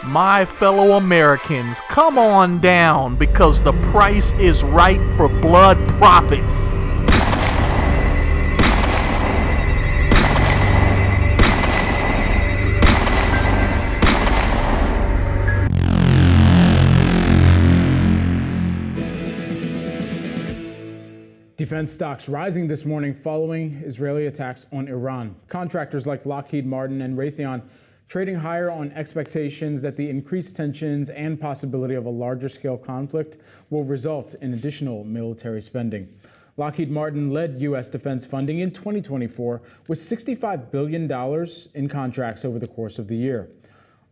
My fellow Americans, come on down because the price is right for blood profits. Defense stocks rising this morning following Israeli attacks on Iran. Contractors like Lockheed Martin and Raytheon trading higher on expectations that the increased tensions and possibility of a larger scale conflict will result in additional military spending. Lockheed Martin led U.S. defense funding in 2024 with $65 billion in contracts over the course of the year.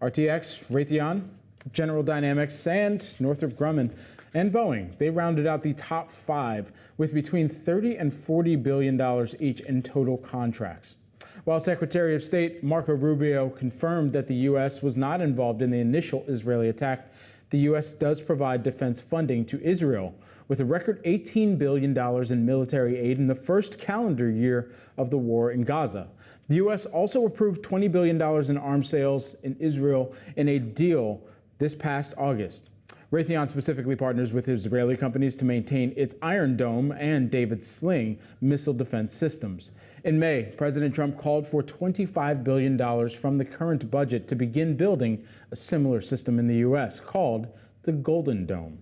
RTX, Raytheon, General Dynamics, and Northrop Grumman and Boeing, they rounded out the top five with between $30 and $40 billion each in total contracts. While Secretary of State Marco Rubio confirmed that the U.S. was not involved in the initial Israeli attack, the U.S. does provide defense funding to Israel with a record $18 billion in military aid in the first calendar year of the war in Gaza. The U.S. also approved $20 billion in arms sales in Israel in a deal this past August. Raytheon specifically partners with Israeli companies to maintain its Iron Dome and David Sling missile defense systems. In May, President Trump called for $25 billion from the current budget to begin building a similar system in the U.S. called the Golden Dome.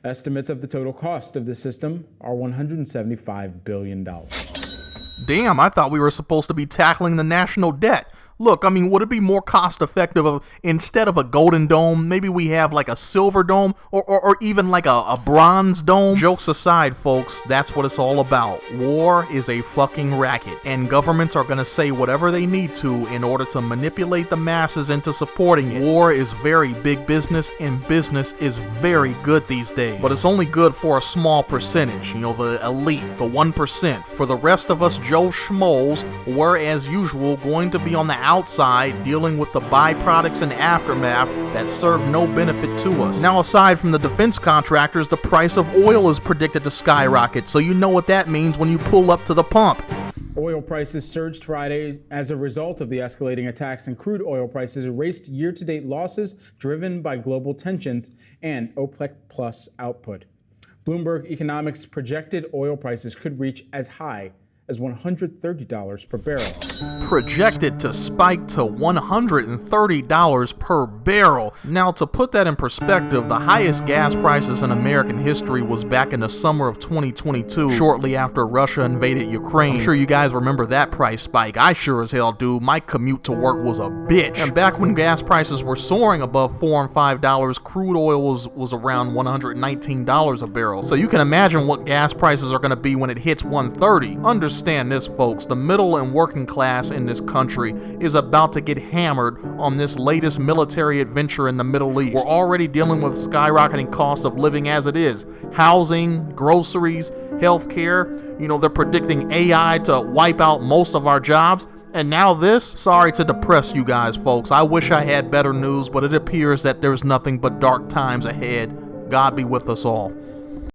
Estimates of the total cost of the system are $175 billion. Damn, I thought we were supposed to be tackling the national debt. Look, I mean, would it be more cost effective instead of a golden dome, maybe we have like a silver dome or even like a bronze dome? Jokes aside, folks, that's what it's all about. War is a fucking racket, and governments are gonna say whatever they need to in order to manipulate the masses into supporting it. War is very big business, and business is very good these days. But it's only good for a small percentage, you know, the elite, the 1%. For the rest of us Joe Schmoes, we're as usual going to be on the outside dealing with the byproducts and aftermath that serve no benefit to us. Now, aside from the defense contractors, the price of oil is predicted to skyrocket, so you know what that means when you pull up to the pump. Oil prices surged Friday as a result of the escalating attacks, and crude oil prices erased year-to-date losses driven by global tensions and OPEC Plus output. Bloomberg Economics projected oil prices could reach as high as $130 per barrel. Projected to spike to $130 per barrel. Now, to put that in perspective, the highest gas prices in American history was back in the summer of 2022, shortly after Russia invaded Ukraine. I'm sure you guys remember that price spike. I sure as hell do. My commute to work was a bitch. And back when gas prices were soaring above $4 and $5, crude oil was around $119 a barrel. So you can imagine what gas prices are going to be when it hits $130. Understand this, folks, the middle and working class in this country is about to get hammered on this latest military adventure in the Middle East. We're already dealing with skyrocketing cost of living as it is. Housing, groceries, healthcare, you know, they're predicting AI to wipe out most of our jobs. And now this? Sorry to depress you guys, folks. I wish I had better news, but it appears that there's nothing but dark times ahead. God be with us all.